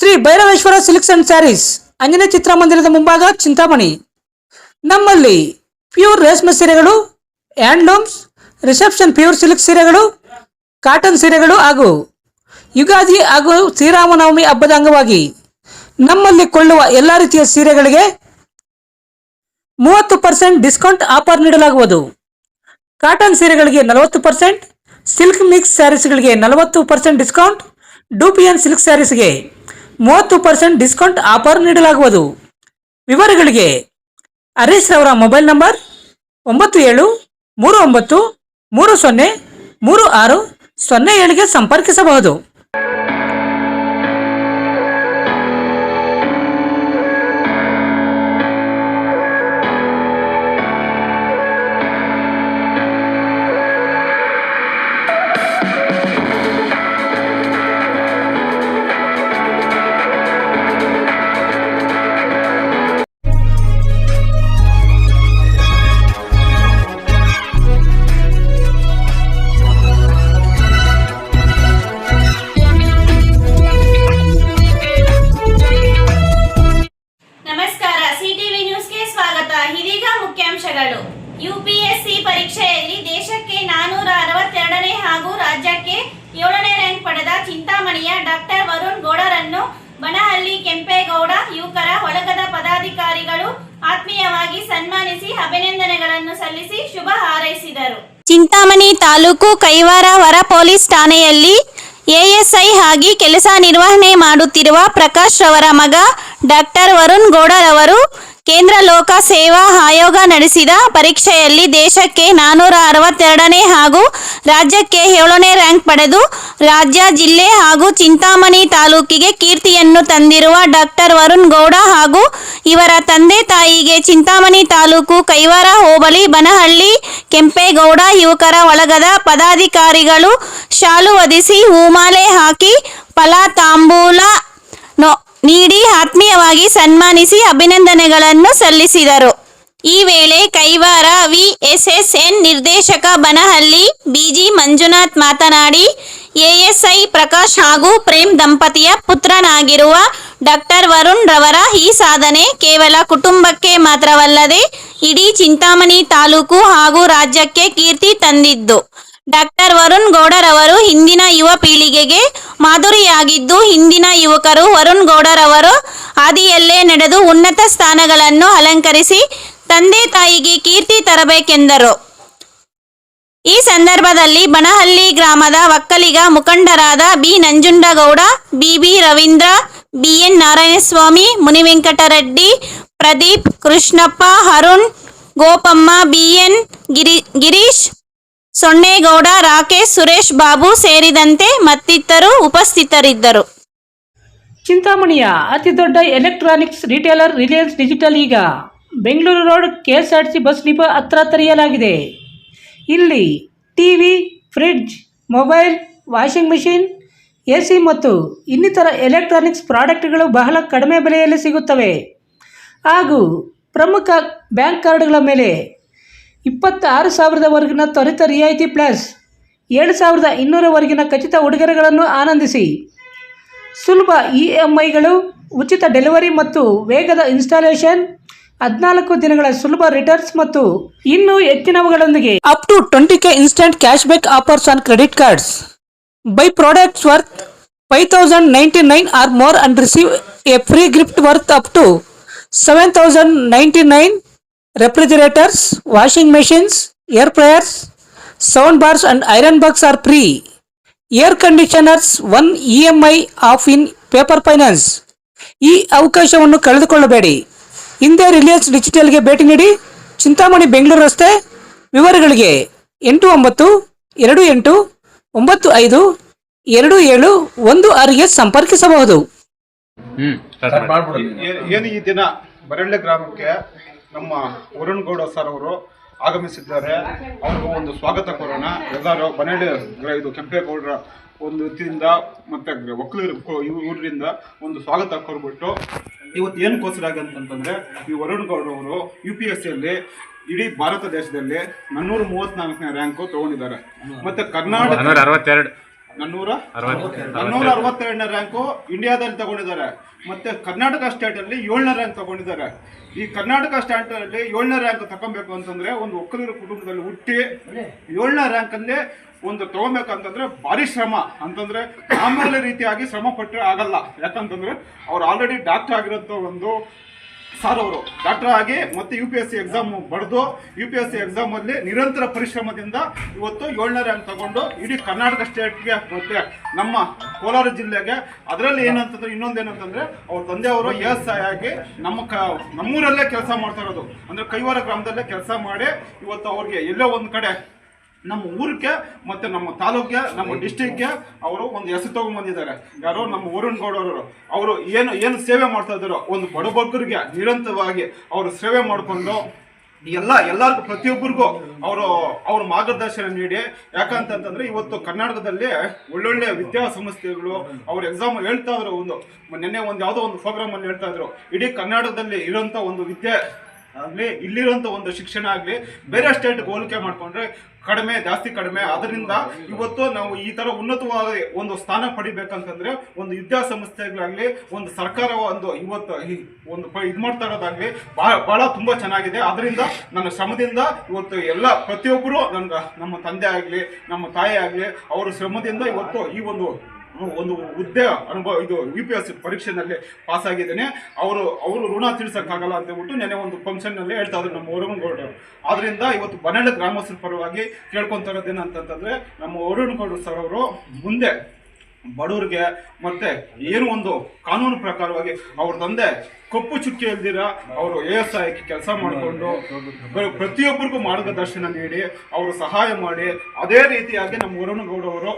Shri Bhairaveshwara silks and sarees Anjane ಚಿತ್ರಮಂದಿರದ ಮುಂಭಾಗ ಚಿಂತಾಮಣಿ. ನಮ್ಮಲ್ಲಿ ಪ್ಯೂರ್ ರೇಷ್ಮೆ ಸೀರೆಗಳು, ಹ್ಯಾಂಡ್ಲೂಮ್ಸ್, ರಿಸೆಪ್ಷನ್ ಪ್ಯೂರ್ ಸಿಲ್ಕ್ ಸೀರೆಗಳು, ಕಾಟನ್ ಸೀರೆಗಳು ಹಾಗೂ ಯುಗಾದಿ ಹಾಗೂ ಶ್ರೀರಾಮನವಮಿ ಹಬ್ಬದ ಅಂಗವಾಗಿ ನಮ್ಮಲ್ಲಿ ಕೊಳ್ಳುವ ಎಲ್ಲ ರೀತಿಯ ಸೀರೆಗಳಿಗೆ 30% ಡಿಸ್ಕೌಂಟ್ ಆಫರ್ ನೀಡಲಾಗುವುದು. ಕಾಟನ್ ಸೀರೆಗಳಿಗೆ 40%, ಸಿಲ್ಕ್ ಮಿಕ್ಸ್ ಸ್ಯಾರೀಸ್ಗಳಿಗೆ 40% ಡಿಸ್ಕೌಂಟ್, ಡೂಪಿಯನ್ ಸಿಲ್ಕ್ ಸ್ಯಾರೀಸ್ಗೆ 30% ಡಿಸ್ಕೌಂಟ್ ಆಫರ್ ನೀಡಲಾಗುವುದು. ವಿವರಗಳಿಗೆ ಹರೀಶ್ ರವರ ಮೊಬೈಲ್ ನಂಬರ್ 9739303607ಗೆ ಸಂಪರ್ಕಿಸಬಹುದು. ಯುಪಿಎಸ್ಸಿ ಪರೀಕ್ಷೆಯಲ್ಲಿ ದೇಶಕ್ಕೆ 462ನೇ ಹಾಗೂ ರಾಜ್ಯಕ್ಕೆ 7ನೇ ರ್ಯಾಂಕ್ ಪಡೆದ ಚಿಂತಾಮಣಿಯ ಡಾಕ್ಟರ್ ವರುಣ್ ಗೌಡರನ್ನು ಬನಹಳ್ಳಿ ಕೆಂಪೇಗೌಡ ಯುವಕರ ಬಳಗದ ಪದಾಧಿಕಾರಿಗಳು ಆತ್ಮೀಯವಾಗಿ ಸನ್ಮಾನಿಸಿ ಅಭಿನಂದನೆಗಳನ್ನು ಸಲ್ಲಿಸಿ ಶುಭ ಹಾರೈಸಿದರು. ಚಿಂತಾಮಣಿ ತಾಲೂಕು ಕೈವಾರ ಹೊರ ಪೊಲೀಸ್ ಠಾಣೆಯಲ್ಲಿ ಎಎಸ್ಐ ಆಗಿ ಕೆಲಸ ನಿರ್ವಹಣೆ ಮಾಡುತ್ತಿರುವ ಪ್ರಕಾಶ್ ರವರ ಮಗ ಡಾಕ್ಟರ್ ವರುಣ್ ಗೌಡರವರು ಕೇಂದ್ರ ಲೋಕ ಸೇವಾ ಆಯೋಗ ನಡೆಸಿದ ಪರೀಕ್ಷೆಯಲ್ಲಿ ದೇಶಕ್ಕೆ 462ನೇ ಹಾಗೂ ರಾಜ್ಯಕ್ಕೆ 7ನೇ ರ್ಯಾಂಕ್ ಪಡೆದು ರಾಜ್ಯ, ಜಿಲ್ಲೆ ಹಾಗೂ ಚಿಂತಾಮಣಿ ತಾಲೂಕಿಗೆ ಕೀರ್ತಿಯನ್ನು ತಂದಿರುವ ಡಾಕ್ಟರ್ ವರುಣ್ ಗೌಡ ಹಾಗೂ ಇವರ ತಂದೆ ತಾಯಿಗೆ ಚಿಂತಾಮಣಿ ತಾಲೂಕು ಕೈವಾರ ಹೋಬಳಿ ಬನಹಳ್ಳಿ ಕೆಂಪೇಗೌಡ ಯುವಕರ ಬಳಗದ ಪದಾಧಿಕಾರಿಗಳು ಶಾಲು ಹೊದಿಸಿ ಹೂಮಾಲೆ ಹಾಕಿ ಫಲತಾಂಬೂಲ ನೀಡಿ ಆತ್ಮೀಯವಾಗಿ ಸನ್ಮಾನಿಸಿ ಅಭಿನಂದನೆಗಳನ್ನು ಸಲ್ಲಿಸಿದರು. ಈ ವೇಳೆ ಕೈವಾರ ವಿಎಸ್ಎಸ್ಎನ್ ನಿರ್ದೇಶಕ ಬನಹಳ್ಳಿ ಬಿಜಿ ಮಂಜುನಾಥ್ ಮಾತನಾಡಿ, ಎಎಸ್ಐ ಪ್ರಕಾಶ್ ಹಾಗೂ ಪ್ರೇಮ್ ದಂಪತಿಯ ಪುತ್ರನಾಗಿರುವ ಡಾಕ್ಟರ್ ವರುಣ್ ರವರ ಈ ಸಾಧನೆ ಕೇವಲ ಕುಟುಂಬಕ್ಕೆ ಮಾತ್ರವಲ್ಲದೆ ಇಡೀ ಚಿಂತಾಮಣಿ ತಾಲೂಕು ಹಾಗೂ ರಾಜ್ಯಕ್ಕೆ ಕೀರ್ತಿ ತಂದಿದ್ದು. ಡಾಕ್ಟರ್ ವರುಣ್ ಗೌಡರವರು ಹಿಂದಿನ ಯುವ ಪೀಳಿಗೆಗೆ ಮಾದರಿಯಾಗಿದ್ದು, ಹಿಂದಿನ ಯುವಕರು ವರುಣ್ ಗೌಡರವರು ಹಾದಿಯಲ್ಲೇ ನಡೆದು ಉನ್ನತ ಸ್ಥಾನಗಳನ್ನು ಅಲಂಕರಿಸಿ ತಂದೆ ತಾಯಿಗೆ ಕೀರ್ತಿ ತರಬೇಕೆಂದರು. ಈ ಸಂದರ್ಭದಲ್ಲಿ ಬನಹಳ್ಳಿ ಗ್ರಾಮದ ಒಕ್ಕಲಿಗ ಮುಖಂಡರಾದ B Nanjundagowda, BB Ravindra, BN Narayanaswamy, Munivenkatareddy, Pradeep, Krishnappa, Arun, Gopamma, BN Girish, Sonnegowda, Rakesh, Suresh Babu ಸೇರಿದಂತೆ ಮತ್ತಿತರರು ಉಪಸ್ಥಿತರಿದ್ದರು. ಚಿಂತಾಮಣಿಯ ಅತಿ ದೊಡ್ಡ ಎಲೆಕ್ಟ್ರಾನಿಕ್ಸ್ ರಿಟೇಲರ್ ರಿಲಯನ್ಸ್ ಡಿಜಿಟಲ್ ಈಗ Bengaluru road KSRTC bus depot ಹತ್ರ ತೆರೆಯಲಾಗಿದೆ. ಇಲ್ಲಿ TV, fridge, mobile, washing machine, AC ಮತ್ತು ಇನ್ನಿತರ ಎಲೆಕ್ಟ್ರಾನಿಕ್ಸ್ ಪ್ರಾಡಕ್ಟ್ಗಳು ಬಹಳ ಕಡಿಮೆ ಬೆಲೆಯಲ್ಲಿ ಸಿಗುತ್ತವೆ. ಹಾಗೂ ಪ್ರಮುಖ ಬ್ಯಾಂಕ್ ಕಾರ್ಡ್ಗಳ ಮೇಲೆ 26,000ವರೆಗಿನ ತ್ವರಿತ ರಿಯಾಯಿತಿ ಪ್ಲಸ್ 7,200ವರೆಗಿನ ಖಚಿತ ಉಡುಗೊರೆಗಳನ್ನು ಆನಂದಿಸಿ. ಸುಲಭ EMIಗಳು, ಉಚಿತ ಡೆಲಿವರಿ ಮತ್ತು ವೇಗದ ಇನ್ಸ್ಟಾಲೇಷನ್, 14 ದಿನಗಳ ಸುಲಭ ರಿಟರ್ನ್ಸ್ ಮತ್ತು ಇನ್ನೂ ಹೆಚ್ಚಿನವುಗಳೊಂದಿಗೆ up to 20K instant cash back offers on credit cards. Buy products worth 5,099 or more and receive a free gift worth up to 7,099. Refrigerators, washing machines, air fryers, sound bars and iron box are free. Air conditioners 1 EMI off in paper finance. ಈ ಅವಕಾಶವನ್ನು ಕಳೆದುಕೊಳ್ಳಬೇಡಿ. ಹಿಂದೆ ರಿಲಯನ್ಸ್ ಡಿಜಿಟಲ್ಗೆ ಭೇಟಿ ನೀಡಿ. ಚಿಂತಾಮಣಿ ಬೆಂಗಳೂರು ರಸ್ತೆ. ವಿವರಗಳಿಗೆ 8928952716ಗೆ ಸಂಪರ್ಕಿಸಬಹುದು. ಏನು ಈ ದಿನ ಬರಳ್ಳಿ ಗ್ರಾಮಕ್ಕೆ ನಮ್ಮ ವರುಣ್ ಗೌಡ ಸರ್ ಅವರು ಆಗಮಿಸಿದ್ದಾರೆ. ಅವ್ರಿಗೂ ಒಂದು ಸ್ವಾಗತ ಕೋರೋಣ. ಎಲ್ಲರೂ ಬನಹಳ್ಳಿ ಇದು ಕೆಂಪೇಗೌಡರ ಒಂದು ವತಿಯಿಂದ ಮತ್ತು ಒಕ್ಕಲಿಗರ ಊರಿಂದ ಒಂದು ಸ್ವಾಗತ ಕೋರ್ಬಿಟ್ಟು ಇವತ್ತು ಏನಕ್ಕೋಸ್ಕರ ಅಂತಂದರೆ ಈ ವರುಣ್ ಗೌಡ ಅವರು UPSCಯಲ್ಲಿ ಇಡೀ ಭಾರತ ದೇಶದಲ್ಲಿ 434ನೇ ರ್ಯಾಂಕು ತೊಗೊಂಡಿದ್ದಾರೆ. ಮತ್ತು ಕರ್ನಾಟಕ 462ನೇ ರ್ಯಾಂಕು ಇಂಡಿಯಾದಲ್ಲಿ ತಗೊಂಡಿದ್ದಾರೆ. ಮತ್ತೆ ಕರ್ನಾಟಕ ಸ್ಟೇಟ್ ಅಲ್ಲಿ 7ನೇ ರ್ಯಾಂಕ್ ತಗೊಂಡಿದ್ದಾರೆ. ಈ ಕರ್ನಾಟಕ ಸ್ಟೇಟ್ ಅಲ್ಲಿ 7ನೇ ರ್ಯಾಂಕ್ ತಗೊಬೇಕು ಅಂತಂದ್ರೆ ಒಂದು ಒಕ್ಕಲಿಗರ ಕುಟುಂಬದಲ್ಲಿ ಹುಟ್ಟಿ 7ನೇ ರ್ಯಾಂಕ್ ಅಲ್ಲಿ ಒಂದು ತಗೊಬೇಕಂತಂದ್ರೆ ಭಾರಿ ಶ್ರಮ. ಅಂತಂದ್ರೆ ಮಾಮೂಲಿ ರೀತಿಯಾಗಿ ಶ್ರಮ ಪಟ್ಟರೆ ಆಗಲ್ಲ. ಯಾಕಂತಂದ್ರೆ ಅವ್ರು ಆಲ್ರೆಡಿ ಡಾಕ್ಟರ್ ಆಗಿರೋಂಥ ಒಂದು ಸರ್ ಅವರು ಡಾಕ್ಟರ್ ಆಗಿ ಮತ್ತೆ UPSC ಎಕ್ಸಾಮ್ ಬರೆದು UPSC ಎಕ್ಸಾಮ್ ಅಲ್ಲಿ ನಿರಂತರ ಪರಿಶ್ರಮದಿಂದ ಇವತ್ತು 7ನೇ ರ್ಯಾಂಕ್ ತಗೊಂಡು ಇಡೀ ಕರ್ನಾಟಕ ಸ್ಟೇಟ್ಗೆ ಮತ್ತೆ ನಮ್ಮ ಕೋಲಾರ ಜಿಲ್ಲೆಗೆ, ಅದರಲ್ಲಿ ಏನಂತಂದ್ರೆ ಇನ್ನೊಂದೇನಂತಂದ್ರೆ ಅವ್ರ ತಂದೆಯವರು ASI ಆಗಿ ನಮ್ಮೂರಲ್ಲೇ ಕೆಲಸ ಮಾಡ್ತಾ ಇರೋದು. ಅಂದ್ರೆ ಕೈವಾರ ಗ್ರಾಮದಲ್ಲೇ ಕೆಲಸ ಮಾಡಿ ಇವತ್ತು ಅವ್ರಿಗೆ ಎಲ್ಲೋ ಒಂದು ಕಡೆ ನಮ್ಮ ಊರಿಗೆ ಮತ್ತೆ ನಮ್ಮ ತಾಲೂಕಿಗೆ ನಮ್ಮ ಡಿಸ್ಟಿಕ್ಗೆ ಅವರು ಒಂದು ಹೆಸರು ತಗೊಂಡ್ಬಂದಿದ್ದಾರೆ. ಯಾರೋ ನಮ್ಮ ವರುಣ್ ಗೌಡ ಅವರು ಏನು ಸೇವೆ ಮಾಡ್ತಾ ಇದ್ದಾರೋ ಒಂದು ಬಡಬಗ್ಗರಿಗೆ ನಿರಂತರವಾಗಿ ಅವರು ಸೇವೆ ಮಾಡಿಕೊಂಡು ಎಲ್ಲರಿಗೂ ಪ್ರತಿಯೊಬ್ಬರಿಗೂ ಅವರು ಮಾರ್ಗದರ್ಶನ ನೀಡಿ. ಯಾಕಂತಂದ್ರೆ ಇವತ್ತು ಕರ್ನಾಟಕದಲ್ಲಿ ಒಳ್ಳೊಳ್ಳೆ ವಿದ್ಯಾಸಂಸ್ಥೆಗಳು ಅವ್ರ ಎಕ್ಸಾಮ್ ಹೇಳ್ತಾ ಇದ್ರು. ನಿನ್ನೆ ಯಾವುದೋ ಒಂದು ಪ್ರೋಗ್ರಾಮ್ ಅಲ್ಲಿ ಹೇಳ್ತಾ ಇದ್ರು, ಇಡೀ ಕರ್ನಾಟಕದಲ್ಲಿ ಇರೋಂಥ ಒಂದು ವಿದ್ಯೆ ಆಗಲಿ ಇಲ್ಲಿರೋಂಥ ಒಂದು ಶಿಕ್ಷಣ ಆಗಲಿ ಬೇರೆ ಸ್ಟೇಟ್ಗೆ ಹೋಲಿಕೆ ಮಾಡಿಕೊಂಡ್ರೆ ಜಾಸ್ತಿ ಕಡಿಮೆ. ಅದರಿಂದ ಇವತ್ತು ನಾವು ಈ ತರ ಉನ್ನತವಾದ ಒಂದು ಸ್ಥಾನ ಪಡಿಬೇಕಂತಂದ್ರೆ ಒಂದು ವಿದ್ಯಾಸಂಸ್ಥೆಗಳಾಗ್ಲಿ ಒಂದು ಸರ್ಕಾರ ಇವತ್ತು ಇದು ಮಾಡ್ತಾ ಇರೋದಾಗ್ಲಿ ಬಹಳ ತುಂಬಾ ಚೆನ್ನಾಗಿದೆ. ಅದರಿಂದ ನನ್ನ ಶ್ರಮದಿಂದ ಇವತ್ತು ಪ್ರತಿಯೊಬ್ಬರು ನಮ್ಮ ತಂದೆ ಆಗ್ಲಿ ನಮ್ಮ ತಾಯಿ ಆಗ್ಲಿ ಅವರ ಶ್ರಮದಿಂದ ಇವತ್ತು ಈ ಒಂದು ಹುದ್ದೆ ಅನುಭವ ಇದು UPSC ಪರೀಕ್ಷೆನಲ್ಲಿ ಪಾಸ್ ಆಗಿದ್ದೇನೆ. ಅವರು ಋಣ ತೀರ್ಸಕ್ಕಾಗಲ್ಲ ಅಂತ ಹೇಳ್ಬಿಟ್ಟು ನೆನೆ ಒಂದು ಫಂಕ್ಷನ್ ನಲ್ಲಿ ಹೇಳ್ತಾ ಇದ್ರು ನಮ್ಮ ವರುಣ್ ಗೌಡರು. ಆದ್ರಿಂದ ಇವತ್ತು ಬನಹಳ್ಳಿ ಗ್ರಾಮಸ್ಥರ ಪರವಾಗಿ ಕೇಳ್ಕೊಂತ ಇರೋದೇನಂತಂದ್ರೆ ನಮ್ಮ ವರುಣ್ ಗೌಡ ಸರ್ ಅವರು ಮುಂದೆ ಬಡವರಿಗೆ ಮತ್ತೆ ಏನು ಒಂದು ಕಾನೂನು ಪ್ರಕಾರವಾಗಿ ಅವ್ರ ತಂದೆ ಕಪ್ಪು ಚುಕ್ಕಿ ಇಲ್ದಿರ ಅವರು ASI ಕೆಲಸ ಮಾಡಿಕೊಂಡು ಪ್ರತಿಯೊಬ್ಬರಿಗೂ ಮಾರ್ಗದರ್ಶನ ನೀಡಿ ಅವರು ಸಹಾಯ ಮಾಡಿ ಅದೇ ರೀತಿಯಾಗಿ ನಮ್ಮ ವರುಣ್ ಗೌಡ ಅವರು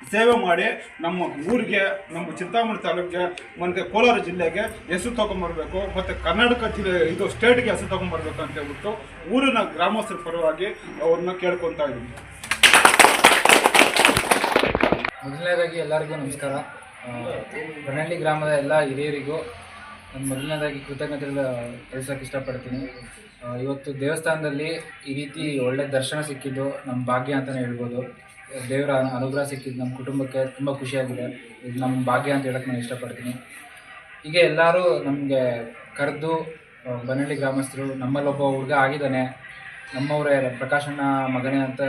ಸೇವೆ ಮಾಡಿ ನಮ್ಮ ಊರಿಗೆ ನಮ್ಮ ಚಿಂತಾಮಣಿ ತಾಲೂಕಿಗೆ ಮತ್ತು ಕೋಲಾರ ಜಿಲ್ಲೆಗೆ ಹೆಸರು ತಗೊಂಡ್ಬರ್ಬೇಕು ಮತ್ತು ಕರ್ನಾಟಕ ಜಿಲ್ಲೆ ಇದು ಸ್ಟೇಟ್ಗೆ ಹೆಸರು ತಗೊಂಡ್ಬರ್ಬೇಕು ಅಂತ ಹೇಳ್ಬಿಟ್ಟು ಊರಿನ ಗ್ರಾಮಸ್ಥರ ಪರವಾಗಿ ಅವ್ರನ್ನ ಕೇಳ್ಕೊತಾ ಇದ್ದೀನಿ. ಮೊದಲನೇದಾಗಿ ಎಲ್ಲರಿಗೂ ನಮಸ್ಕಾರ. ಬನಹಳ್ಳಿ ಗ್ರಾಮದ ಎಲ್ಲ ಹಿರಿಯರಿಗೂ ನಾನು ಮೊದಲನೇದಾಗಿ ಕೃತಜ್ಞತೆಗಳು ತಿಳಿಸೋಕೆ ಇಷ್ಟಪಡ್ತೀನಿ. ಇವತ್ತು ದೇವಸ್ಥಾನದಲ್ಲಿ ಈ ರೀತಿ ಒಳ್ಳೆ ದರ್ಶನ ಸಿಕ್ಕಿದ್ದು ನಮ್ಮ ಭಾಗ್ಯ ಅಂತಲೇ ಹೇಳ್ಬೋದು. ದೇವರ ಅನುಗ್ರಹ ಸಿಕ್ಕಿದ್ದು ನಮ್ಮ ಕುಟುಂಬಕ್ಕೆ ತುಂಬ ಖುಷಿಯಾಗಿದೆ. ಇದು ನಮ್ಮ ಭಾಗ್ಯ ಅಂತ ಹೇಳಕ್ಕೆ ನಾನು ಇಷ್ಟಪಡ್ತೀನಿ. ಹೀಗೆ ಎಲ್ಲರೂ ನಮಗೆ ಕರೆದು ಬನಹಳ್ಳಿ ಗ್ರಾಮಸ್ಥರು ನಮ್ಮಲ್ಲೊಬ್ಬ ಹುಡುಗ ಆಗಿದ್ದಾನೆ, ನಮ್ಮವರೇ ಪ್ರಕಾಶಣ್ಣ ಮಗನೇ ಅಂತ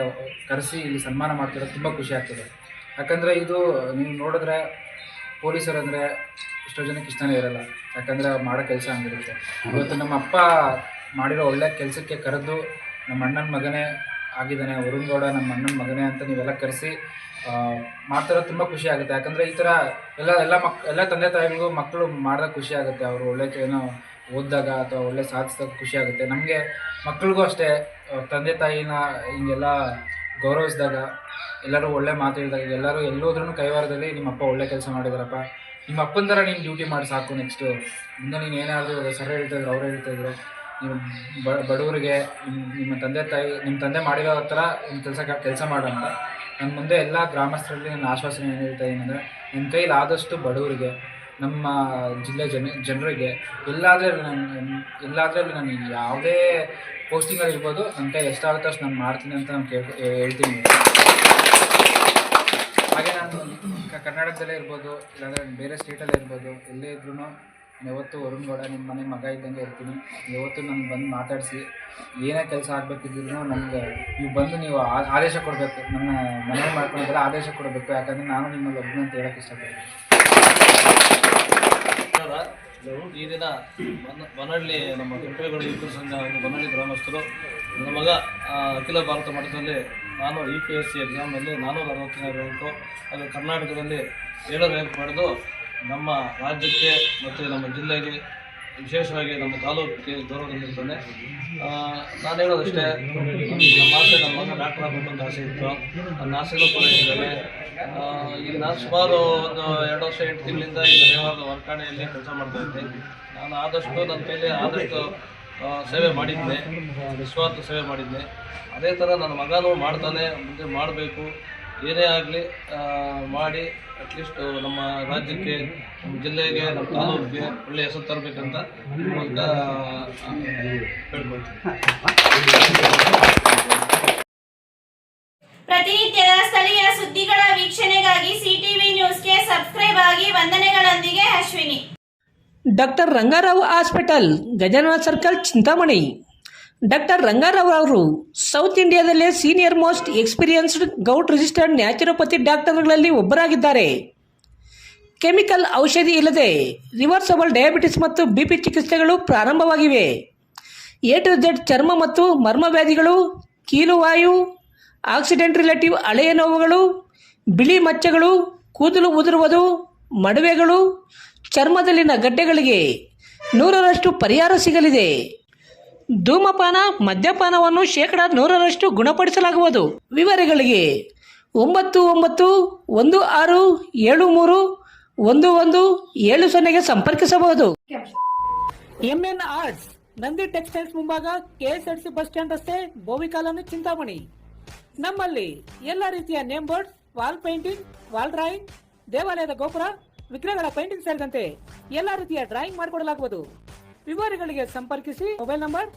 ಕರೆಸಿ ಇಲ್ಲಿ ಸನ್ಮಾನ ಮಾಡ್ತಿರೋದು ತುಂಬ ಖುಷಿ ಆಗ್ತದೆ. ಯಾಕಂದರೆ ಇದು ನೀವು ನೋಡಿದ್ರೆ ಪೊಲೀಸರು ಅಂದರೆ ಎಷ್ಟೋ ಜನಕ್ಕೆ ಇಷ್ಟನೇ ಇರೋಲ್ಲ. ಯಾಕಂದರೆ ಮಾಡೋ ಕೆಲಸ ಹಂಗಿರುತ್ತೆ. ಇವತ್ತು ನಮ್ಮ ಅಪ್ಪ ಮಾಡಿರೋ ಒಳ್ಳೆ ಕೆಲಸಕ್ಕೆ ಕರೆದು ನಮ್ಮ ಅಣ್ಣನ ಮಗನೇ ಆಗಿದ್ದಾನೆ, ವರುಣ್ ಗೌಡ ನಮ್ಮ ಅಣ್ಣನ ಮಗನೇ ಅಂತ ನೀವೆಲ್ಲ ಕರೆಸಿ ಮಾಡ್ತಿರೋದು ತುಂಬ ಖುಷಿ ಆಗುತ್ತೆ. ಯಾಕಂದರೆ ಈ ಥರ ಎಲ್ಲ ತಂದೆ ತಾಯಿಗಳಿಗೂ ಮಕ್ಕಳು ಮಾಡಿದಾಗ ಖುಷಿ ಆಗುತ್ತೆ. ಅವರು ಒಳ್ಳೆ ಏನೋ ಓದಿದಾಗ ಅಥವಾ ಒಳ್ಳೆ ಸಾಧಿಸಿದಾಗ ಖುಷಿ ಆಗುತ್ತೆ. ನಮಗೆ ಮಕ್ಕಳಿಗೂ ಅಷ್ಟೇ ತಂದೆ ತಾಯಿನ ಹಿಂಗೆಲ್ಲ ಗೌರವಿಸಿದಾಗ, ಎಲ್ಲರೂ ಒಳ್ಳೆ ಮಾತು ಹೇಳಿದಾಗ, ಎಲ್ಲರೂ ಎಲ್ಲೋದ್ರೂ ಕೈವಾರದಲ್ಲಿ ನಿಮ್ಮ ಅಪ್ಪ ಒಳ್ಳೆ ಕೆಲಸ ಮಾಡಿದಾರಪ್ಪ, ನಿಮ್ಮ ಅಪ್ಪನ ಥರ ನೀನು ಡ್ಯೂಟಿ ಮಾಡಿ ಸಾಕು, ನೆಕ್ಸ್ಟು ಮುಂದೆ ನೀನು ಏನಾದರೂ ಸರ್ ಹೇಳ್ತಾಯಿದ್ರು ಅವ್ರು ಹೇಳ್ತಾಯಿದ್ರು, ನೀವು ಬಡವರಿಗೆ ನಿಮ್ಮ ತಂದೆ ಮಾಡಿರೋ ಥರ ಒಂದು ಕೆಲಸ ಮಾಡಂತ ನನ್ನ ಮುಂದೆ ಎಲ್ಲ ಗ್ರಾಮಸ್ಥರಲ್ಲಿ ನನ್ನ ಆಶ್ವಾಸನೆ ಏನು ಹೇಳ್ತಾ ಇದ್ದೀನಿ ಅಂದರೆ, ನನ್ನ ಕೈಲಿ ಆದಷ್ಟು ಬಡವರಿಗೆ ನಮ್ಮ ಜಿಲ್ಲೆ ಜನರಿಗೆ ಎಲ್ಲಾದರೆ ನಾನು ಯಾವುದೇ ಪೋಸ್ಟಿಂಗಲ್ಲಿರ್ಬೋದು ನನ್ನ ಕೈ ಎಷ್ಟಾಗುತ್ತೋ ಅಷ್ಟು ನಾನು ಮಾಡ್ತೀನಿ ಅಂತ ನಾನು ಹೇಳ್ತೀನಿ. ಹಾಗೆ ನಾನು ಕರ್ನಾಟಕದಲ್ಲೇ ಇರ್ಬೋದು, ಇಲ್ಲಾಂದರೆ ಬೇರೆ ಸ್ಟೇಟಲ್ಲೇ ಇರ್ಬೋದು, ಎಲ್ಲೇ ಇದ್ರೂ ಯಾವತ್ತು ವರುಣ್ ಗೌಡ ನಿಮ್ಮ ಮನೆ ಮಗ ಇದ್ದಂಗೆ ಇರ್ತೀನಿ. ಯಾವತ್ತು ನಾನು ಬಂದು ಮಾತಾಡಿಸಿ ಏನೇ ಕೆಲಸ ಆಗಬೇಕಿದ್ರು ನನಗೆ ನೀವು ಬಂದು ನೀವು ಆದೇಶ ಕೊಡಬೇಕು, ನನ್ನ ಮನೆ ಮಾಡ್ಕೊಂಡಿದ್ದೆಲ್ಲ ಆದೇಶ ಕೊಡಬೇಕು. ಯಾಕಂದರೆ ನಾನು ನಿಮ್ಮಲ್ಲಿ ಒಬ್ಬನ ಅಂತ ಹೇಳೋಕ್ಕೆ ಇಷ್ಟಪಡ್ತೀನಿ. ಈ ದಿನ ಬನಹಳ್ಳಿ ನಮ್ಮ ಕೆಂಪೇಗೌಡ ಯುವಕರ ಸಂಘ ಬನಹಳ್ಳಿ ಗ್ರಾಮಸ್ಥರು ನನ್ನ ಮಗ ಅಖಿಲ ಭಾರತ ಮಟ್ಟದಲ್ಲಿ ನಾನು UPSC ಎಕ್ಸಾಮ್ನಲ್ಲಿ 460ನೇ ರ್ಯಾಂಕು, ಅದು ಕರ್ನಾಟಕದಲ್ಲಿ 7ನೇ ರ್ಯಾಂಕ್ ಪಡೆದು ನಮ್ಮ ರಾಜ್ಯಕ್ಕೆ ಮತ್ತು ನಮ್ಮ ಜಿಲ್ಲೆಗೆ ವಿಶೇಷವಾಗಿ ನಮ್ಮ ತಾಲೂಕಿಗೆ ಗೌರವ ತಂದಿರ್ತಾನೆ. ನಾನು ಹೇಳೋದಷ್ಟೇ, ನಮ್ಮ ಆಸೆ ನನ್ನ ಮಗ ಡಾಕ್ಟರ್ ಆಗಬೇಕು ಅಂತ ಆಸೆ ಇತ್ತು. ನನ್ನ ಆಸೆಗಳು ಪೂರೈಸಿದ್ದಾನೆ. ಈಗ ನಾನು ಸುಮಾರು ಒಂದು 2 ವರ್ಷ 8 ತಿಂಗಳಿಂದ ಈ ದೇವಾಲಯದ ವರ್ಗಾವಣೆಯಲ್ಲಿ ಕೆಲಸ ಮಾಡ್ತಾಯಿದ್ದೆ. ನಾನು ಆದಷ್ಟು ನನ್ನ ಕೈಲಿ ಆದಷ್ಟು ಸೇವೆ ಮಾಡಿದ್ದೆ, ನಿಸ್ವಾರ್ಥ ಸೇವೆ ಮಾಡಿದ್ದೆ. ಅದೇ ಥರ ನನ್ನ ಮಗನೂ ಮಾಡ್ತಾನೆ, ಮುಂದೆ ಮಾಡಬೇಕು. ಏನೇ ಆಗಲಿ ಮಾಡಿ ಅಟ್ಲೀಸ್ಟ್ ನಮ್ಮ ರಾಜ್ಯಕ್ಕೆ, ನಮ್ಮ ಜಿಲ್ಲೆಗೆ, ನಮ್ಮ ತಾಲೂಕಿಗೆ ಒಳ್ಳೆಯ ಹೆಸರು ತರಬೇಕಂತ ಮೂಲಕ ಹೇಳ್ಕೊಳ್ತೀನಿ. ಪ್ರತಿನಿತ್ಯದ ಸ್ಥಳೀಯ ಸುದ್ದಿಗಳ ವೀಕ್ಷಣೆಗಾಗಿ ಸಿಟಿವಿ ನ್ಯೂಸ್ಗೆ ಸಬ್ಸ್ಕ್ರೈಬ್ ಆಗಿ. ವಂದನೆಗಳೊಂದಿಗೆ Ashwini. Doctor Rangarao hospital, Gajanana circle, Chintamani. Doctor Rangarao ಅವರು ಸೌತ್ ಇಂಡಿಯಾದಲ್ಲೇ senior most experienced govt registered naturopathy ಡಾಕ್ಟರ್ಗಳಲ್ಲಿ ಒಬ್ಬರಾಗಿದ್ದಾರೆ. ಕೆಮಿಕಲ್ ಔಷಧಿ ಇಲ್ಲದೆ ರಿವರ್ಸಬಲ್ ಡಯಾಬಿಟಿಸ್ ಮತ್ತು BP ಚಿಕಿತ್ಸೆಗಳು ಪ್ರಾರಂಭವಾಗಿವೆ. A to Z ಚರ್ಮ ಮತ್ತು ಮರ್ಮ ವ್ಯಾಧಿಗಳು, ಕೀಲುವಾಯು, ಆಕ್ಸಿಡೆಂಟ್ ರಿಲೇಟಿವ್ ಹಳೆಯ ನೋವುಗಳು, ಬಿಳಿ ಮಚ್ಚೆಗಳು, ಕೂದಲು ಉದುರುವುದು, ಮಡುವೆಗಳು, ಚರ್ಮದಲ್ಲಿನ ಗಡ್ಡೆಗಳಿಗೆ 100% ಪರಿಹಾರ ಸಿಗಲಿದೆ. ಧೂಮಪಾನ, ಮದ್ಯಪಾನವನ್ನು 100% ಗುಣಪಡಿಸಲಾಗುವುದು. ವಿವರಗಳಿಗೆ 9916731170 ಸಂಪರ್ಕಿಸಬಹುದು. MN ಆರ್ಟ್ಸ್, ನಂದಿ ಟೆಕ್ಸ್ಟೈಲ್ಸ್ ಮುಂಭಾಗ, KSRTC ಬಸ್ ಸ್ಟ್ಯಾಂಡ್ ರಸ್ತೆ, ಬೋವಿ ಕಾಲೋನಿ, ಚಿಂತಾಮಣಿ. ನಮ್ಮಲ್ಲಿ ಎಲ್ಲ ರೀತಿಯ name board, wall painting, wall drawing, ದೇವಾಲಯದ ಗೋಪುರ, ವಿಗ್ರಹಗಳ ಪೇಂಟಿಂಗ್ ಸೇರಿದಂತೆ ಎಲ್ಲ ರೀತಿಯ ಡ್ರಾಯಿಂಗ್ ಮಾಡಿಕೊಡಲಾಗುವುದು. ವಿವರಗಳಿಗೆ ಸಂಪರ್ಕಿಸಿ. ಮೊಬೈಲ್ ನಂಬರ್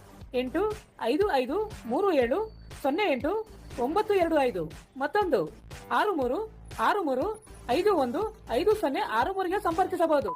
8553708925, ಮತ್ತೊಂದು 6363515063ಗೆ ಸಂಪರ್ಕಿಸಬಹುದು.